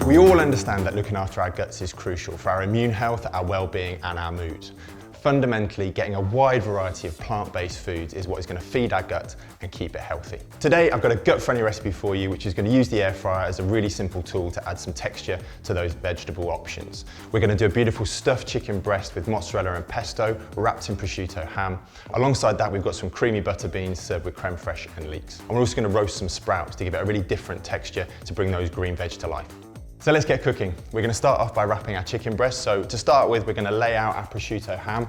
We all understand that looking after our guts is crucial for our immune health, our well-being and our mood. Fundamentally, getting a wide variety of plant-based foods is what is going to feed our gut and keep it healthy. Today, I've got a gut-friendly recipe for you, which is going to use the air fryer as a really simple tool to add some texture to those vegetable options. We're going to do a beautiful stuffed chicken breast with mozzarella and pesto, wrapped in prosciutto ham. Alongside that, we've got some creamy butter beans served with creme fraiche and leeks. And we're also going to roast some sprouts to give it a really different texture to bring those green veg to life. So let's get cooking. We're going to start off by wrapping our chicken breast. So to start with, we're going to lay out our prosciutto ham.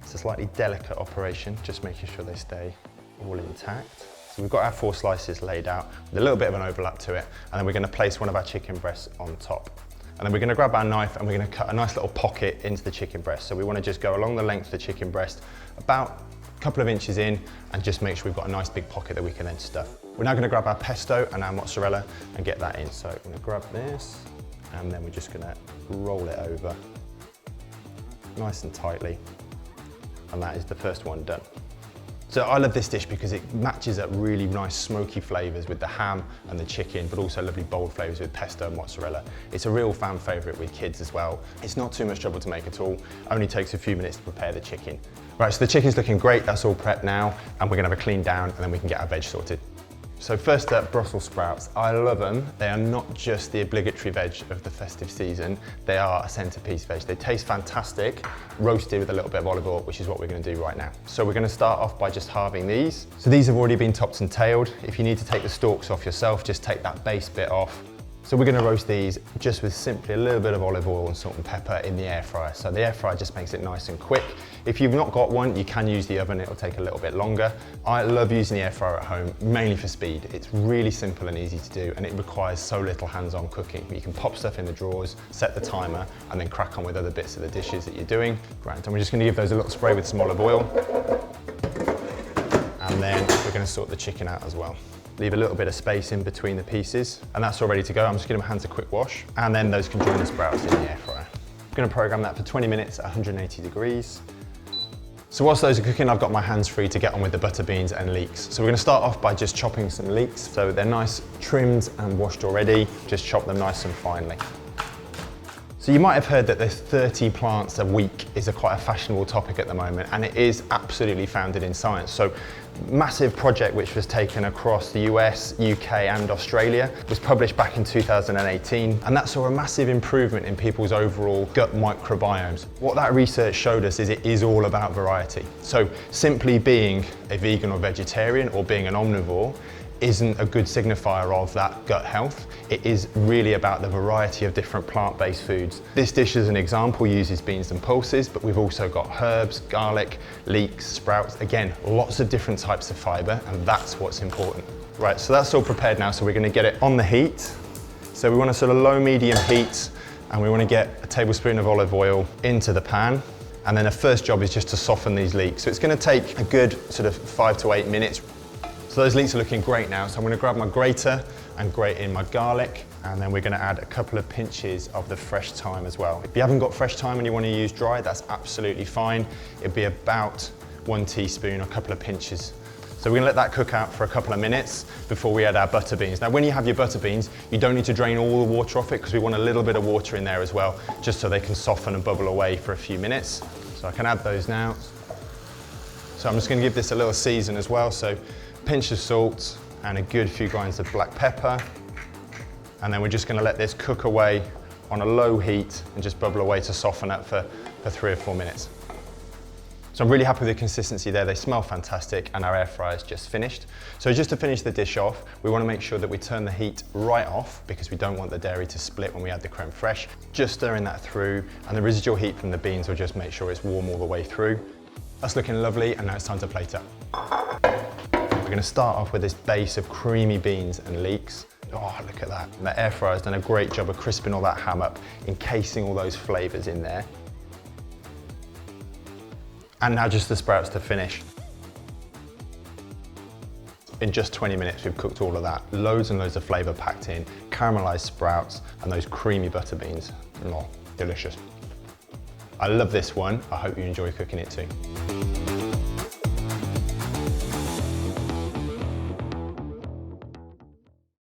It's a slightly delicate operation, just making sure they stay all intact. So we've got our 4 slices laid out with a little bit of an overlap to it, and then we're going to place one of our chicken breasts on top. And then we're going to grab our knife and we're going to cut a nice little pocket into the chicken breast. So we want to just go along the length of the chicken breast, about a couple of inches in, and just make sure we've got a nice big pocket that we can then stuff. We're now going to grab our pesto and our mozzarella and get that in. So I'm going to grab this, and then we're just going to roll it over nice and tightly. And that is the first one done. So I love this dish because it matches up really nice smoky flavors with the ham and the chicken, but also lovely bold flavors with pesto and mozzarella. It's a real fan favorite with kids as well. It's not too much trouble to make at all. Only takes a few minutes to prepare the chicken. Right, so the chicken's looking great. That's all prepped now. And we're gonna have a clean down and then we can get our veg sorted. So first up, Brussels sprouts. I love them. They are not just the obligatory veg of the festive season. They are a centerpiece veg. They taste fantastic, roasted with a little bit of olive oil, which is what we're gonna do right now. So we're gonna start off by just halving these. So these have already been topped and tailed. If you need to take the stalks off yourself, just take that base bit off. So we're gonna roast these just with simply a little bit of olive oil and salt and pepper in the air fryer. So the air fryer just makes it nice and quick. If you've not got one, you can use the oven, it'll take a little bit longer. I love using the air fryer at home, mainly for speed. It's really simple and easy to do, and it requires so little hands-on cooking. You can pop stuff in the drawers, set the timer, and then crack on with other bits of the dishes that you're doing. Right, and we're just gonna give those a little spray with some olive oil. And then we're gonna sort the chicken out as well. Leave a little bit of space in between the pieces, and that's all ready to go. I'm just giving my hands a quick wash, and then those can join the sprouts in the air fryer. I'm gonna program that for 20 minutes at 180 degrees. So whilst those are cooking, I've got my hands free to get on with the butter beans and leeks. So we're gonna start off by just chopping some leeks. So they're nice, trimmed and washed already. Just chop them nice and finely. So you might have heard that there's 30 plants a week is quite a fashionable topic at the moment, and it is absolutely founded in science. So massive project which was taken across the US, UK and Australia, was published back in 2018, and that saw a massive improvement in people's overall gut microbiomes. What that research showed us is it is all about variety. So simply being a vegan or vegetarian or being an omnivore isn't a good signifier of that gut health. It is really about the variety of different plant-based foods. This dish as an example uses beans and pulses, but we've also got herbs, garlic, leeks, sprouts. Again, lots of different types of fiber, and that's what's important. Right, so that's all prepared now, so we're gonna get it on the heat. So we want a sort of low-medium heat, and we wanna get a tablespoon of olive oil into the pan. And then the first job is just to soften these leeks. So it's gonna take a good sort of 5 to 8 minutes. So those leeks are looking great now, so I'm gonna grab my grater and grate in my garlic, and then we're gonna add a couple of pinches of the fresh thyme as well. If you haven't got fresh thyme and you wanna use dry, that's absolutely fine. It'd be about 1 teaspoon, a couple of pinches. So we're gonna let that cook out for a couple of minutes before we add our butter beans. Now when you have your butter beans, you don't need to drain all the water off it, because we want a little bit of water in there as well, just so they can soften and bubble away for a few minutes. So I can add those now. So I'm just gonna give this a little season as well. So pinch of salt and a good few grinds of black pepper. And then we're just gonna let this cook away on a low heat and just bubble away to soften up for 3 or 4 minutes. So I'm really happy with the consistency there. They smell fantastic, and our air fryer is just finished. So just to finish the dish off, we wanna make sure that we turn the heat right off, because we don't want the dairy to split when we add the creme fraiche. Just stirring that through, and the residual heat from the beans will just make sure it's warm all the way through. That's looking lovely, and now it's time to plate up. We're gonna start off with this base of creamy beans and leeks. Oh, look at that. And the air fryer's done a great job of crisping all that ham up, encasing all those flavors in there. And now just the sprouts to finish. In just 20 minutes, we've cooked all of that. Loads and loads of flavor packed in, caramelized sprouts, and those creamy butter beans. Oh, delicious. I love this one. I hope you enjoy cooking it too.